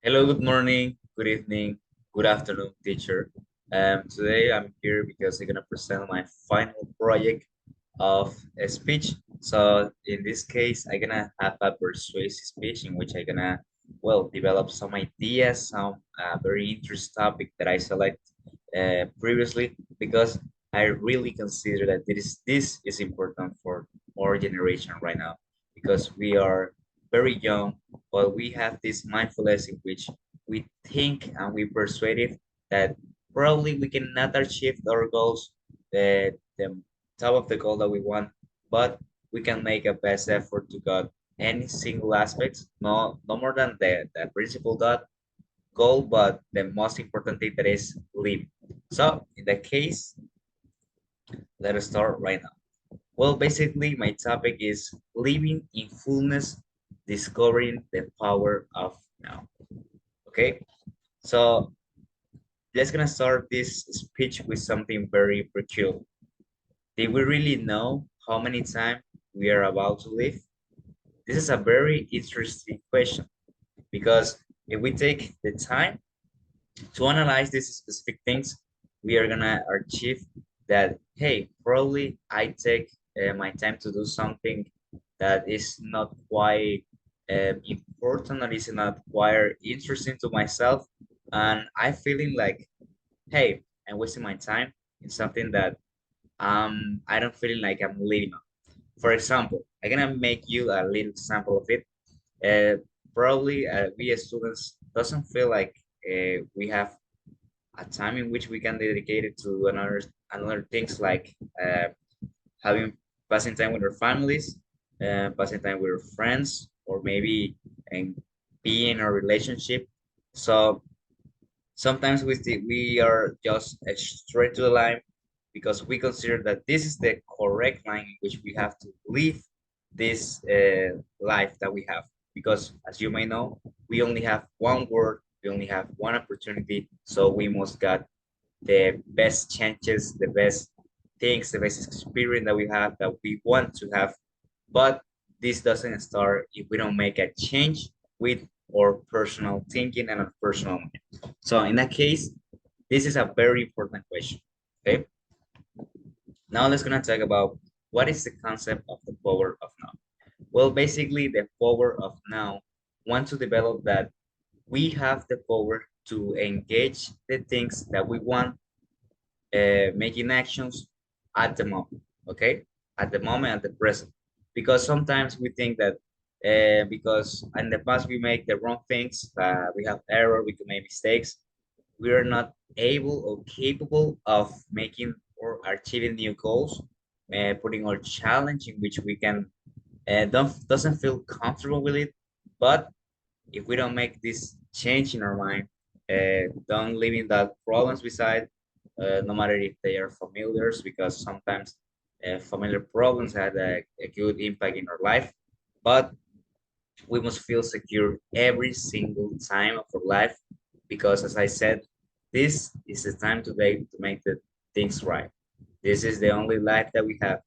Hello, good morning, good evening, good afternoon, teacher. Today I'm here because I'm gonna present my final project of a speech. So in this case, I'm gonna have a persuasive speech in which I'm gonna, well, develop some ideas, some very interesting topic that I select previously because I really consider that this is important for our generation right now because we are very young, but we have this mindfulness in which we think and we persuaded that probably we cannot achieve our goals, the top of the goal that we want, but we can make a best effort to get any single aspects, no more than the principal goal, but the most important thing that is living. So in that case, let us start right now. Well, basically, my topic is living in fullness, discovering the power of now. Okay, so let's gonna start this speech with something very peculiar. Did we really know how many times we are about to live? This is a very interesting question because if we take the time to analyze these specific things, we are gonna achieve that, hey, probably I take my time to do something that is not quite important or is not quite interesting to myself. And I feeling like, hey, I'm wasting my time in something that I don't feel like I'm living on. For example, I'm gonna make you a little example of it. Probably we as students doesn't feel like we have a time in which we can dedicate it to another things like having passing time with our families, passing time with our friends, or maybe and be in a relationship. So sometimes we are just straight to the line because we consider that this is the correct line in which we have to live this life that we have. Because as you may know, we only have one word, we only have one opportunity, so we must get the best chances, the best things, the best experience that we have that we want to have. But this doesn't start if we don't make a change with our personal thinking and our personal mind. So in that case, this is a very important question. Okay. Now let's gonna talk about what is the concept of the power of now. Well, basically the power of now want to develop that we have the power to engage the things that we want, making actions at the moment, okay? At the moment, at the present. Because sometimes we think that because in the past we make the wrong things, we have error, we can make mistakes, we are not able or capable of making or achieving new goals, putting our challenge in which we can doesn't feel comfortable with it. But if we don't make this change in our mind, don't leaving that problems beside, no matter if they are familiars, because sometimes familiar problems had a good impact in our life, but we must feel secure every single time of our life, because as I said, this is the time today to make the things right. This is the only life that we have.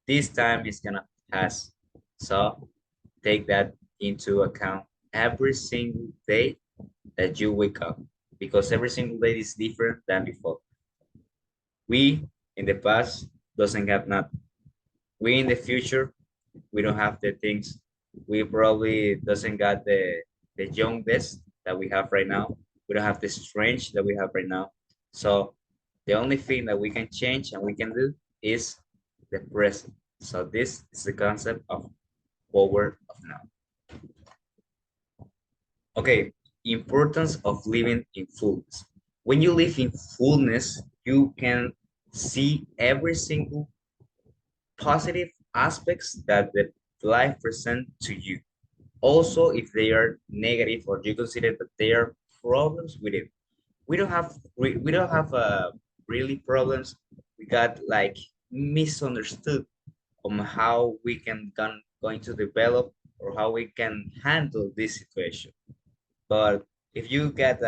This time is gonna pass. So take that into account every single day that you wake up, because every single day is different than before. We in the past doesn't have nothing. We in the future, we don't have the things. We probably doesn't got the youngest that we have right now. We don't have the strength that we have right now. So the only thing that we can change and we can do is the present. So this is the concept of power of now. Okay, importance of living in fullness. When you live in fullness, you can see every single positive aspects that the life present to you. Also, if they are negative or you consider that they are problems with it, we don't have really problems. We got like misunderstood on how we can going to develop or how we can handle this situation. But if you get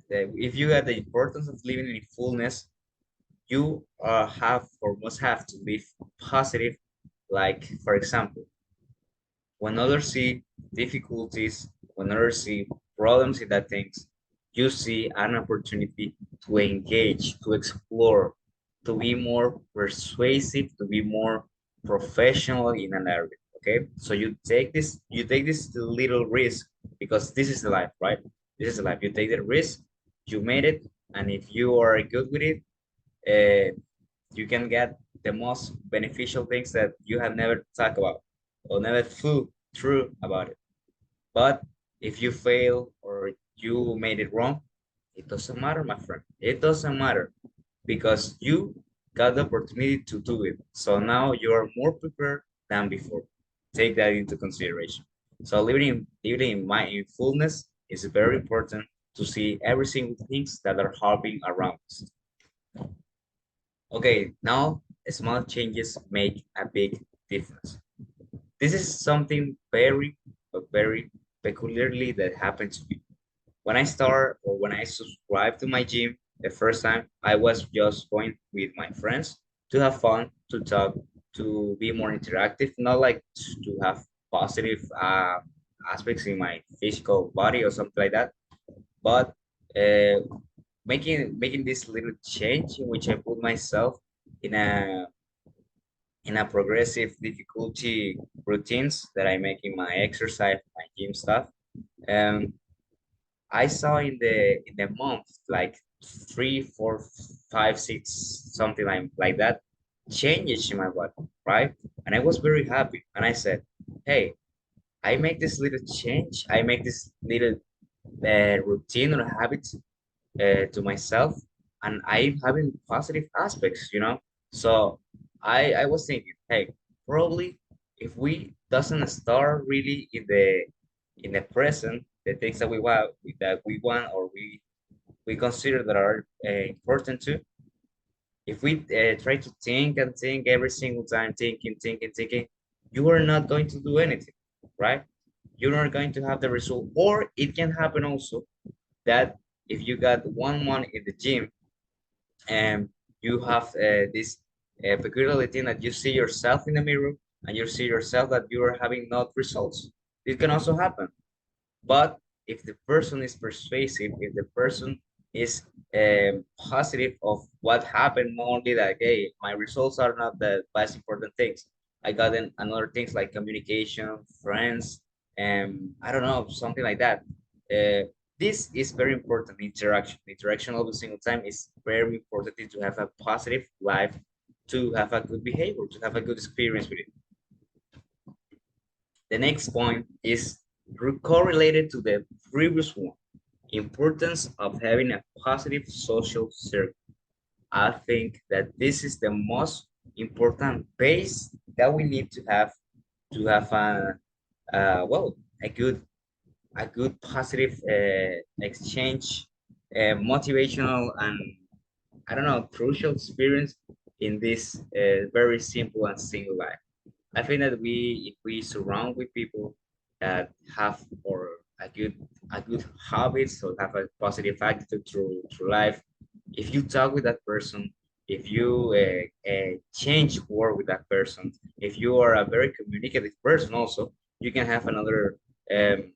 if you get the importance of living in fullness, you have or must have to live positive. Like for example, when others see difficulties, whenever you see problems in that things, you see an opportunity to engage, to explore, to be more persuasive, to be more professional in an area. Okay, so you take this little risk because this is the life, right? This is the life. You take the risk, you made it, and if you are good with it, uh, you can get the most beneficial things that you have never talked about or never thought through about it. But if you fail or you made it wrong, it doesn't matter, my friend. It doesn't matter because you got the opportunity to do it. So now you are more prepared than before. Take that into consideration. So living in fullness is very important to see every single things that are happening around us. Okay, now small changes make a big difference. This is something very peculiarly that happened to me. When I start or when I subscribed to my gym the first time, I was just going with my friends to have fun, to talk, to be more interactive, not like to have positive aspects in my physical body or something like that, but uh, making this little change in which I put myself in a progressive difficulty routines that I make in my exercise, my gym stuff. Um, I saw in the month like 3, 4, 5, 6, something like that changes in my body, right? And I was very happy. And I said, hey, I make this little change. I make this little routine or habit to myself, and I'm having positive aspects, you know. So I was thinking, hey, probably if we doesn't start really in the present, the things that we want or we consider that are important to, if we try to think and think every single time, thinking, you are not going to do anything, right? You're not going to have the result, or it can happen also that if you got 1 month in the gym and you have this peculiarity that you see yourself in the mirror and you see yourself that you are having not results. It can also happen. But if the person is persuasive, if the person is positive of what happened, not only that, hey, my results are not the most important things. I got in another things like communication, friends, and I don't know, something like that. This is very important. Interaction, interaction every single time is very important to have a positive life, to have a good behavior, to have a good experience with it. The next point is correlated to the previous one, importance of having a positive social circle. I think that this is the most important base that we need to have well, a good positive exchange, motivational and I don't know, crucial experience in this very simple and single life. I think that if we surround with people that have or a good habits or have a positive attitude through life, if you talk with that person, if you change word with that person, if you are a very communicative person, also you can have another um,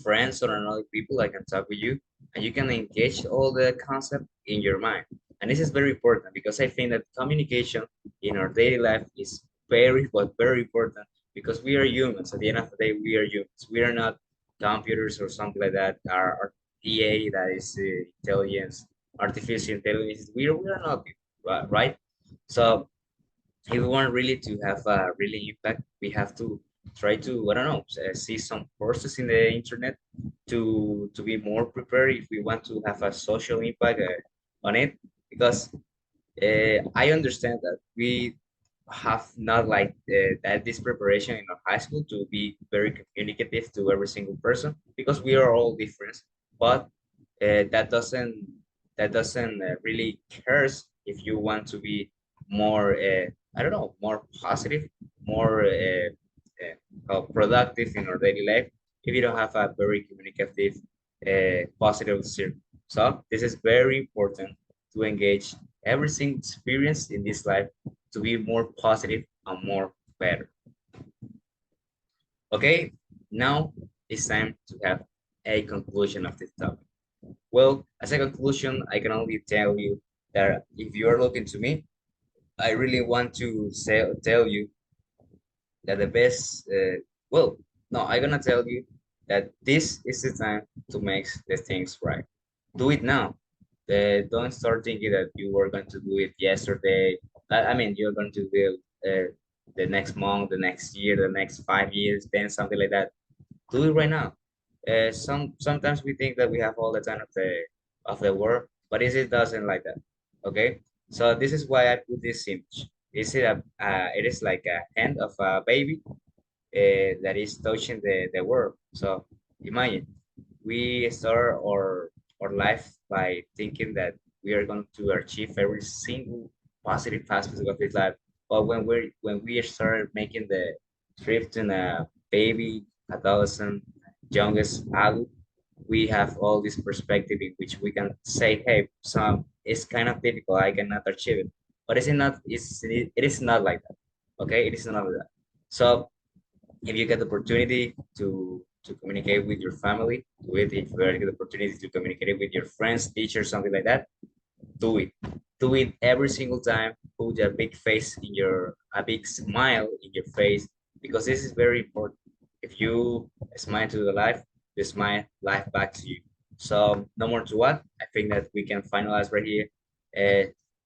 friends or another people that can talk with you, and you can engage all the concept in your mind. And this is very important because I think that communication in our daily life is very important because we are humans. At the end of the day, we are humans. We are not computers or something like that. Our EA, that is intelligence, artificial intelligence. We are not, right? So if we want really to have a really impact, we have to try to, I don't know, see some courses in the internet to be more prepared if we want to have a social impact on it. Because I understand that we have not like that this preparation in our high school to be very communicative to every single person because we are all different. But that doesn't really cares if you want to be more I don't know, more positive, more productive in our daily life if you don't have a very communicative positive circle. So this is very important to engage every single experience in this life to be more positive and more better. Okay, now it's time to have a conclusion of this topic. Well, as a conclusion, I can only tell you that if you are looking to me, I really want to tell you that the best, well, no, I'm gonna tell you that this is the time to make the things right. Do it now. Don't start thinking that you were going to do it yesterday. I mean, you're going to do it the next month, the next year, the next 5 years, then something like that. Do it right now. Sometimes we think that we have all the time of the world, but it doesn't like that. Okay, so this is why I put this image. It is like a hand of a baby that is touching the world. So imagine we start our life by thinking that we are going to achieve every single positive aspect of this life. But when we start making the trip to a baby, adolescent, youngest adult, we have all this perspective in which we can say, hey, some it's kind of difficult, I cannot achieve it. But it is not like that. Okay, it is not like that. So if you get the opportunity to communicate with your family, do it. If you get the opportunity to communicate with your friends, teachers, something like that, do it. Do it every single time. Put a big smile in your face, because this is very important. If you smile to the life, you smile life back to you. So no more to what. I think that we can finalize right here.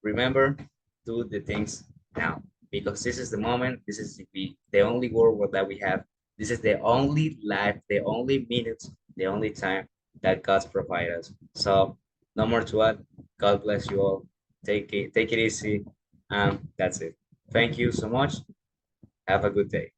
Remember, do the things now, because this is the moment. This is the only world that we have. This is the only life, the only minutes, the only time that God's provide us. So no more to add. God bless you all. Take it easy. That's it. Thank you so much. Have a good day.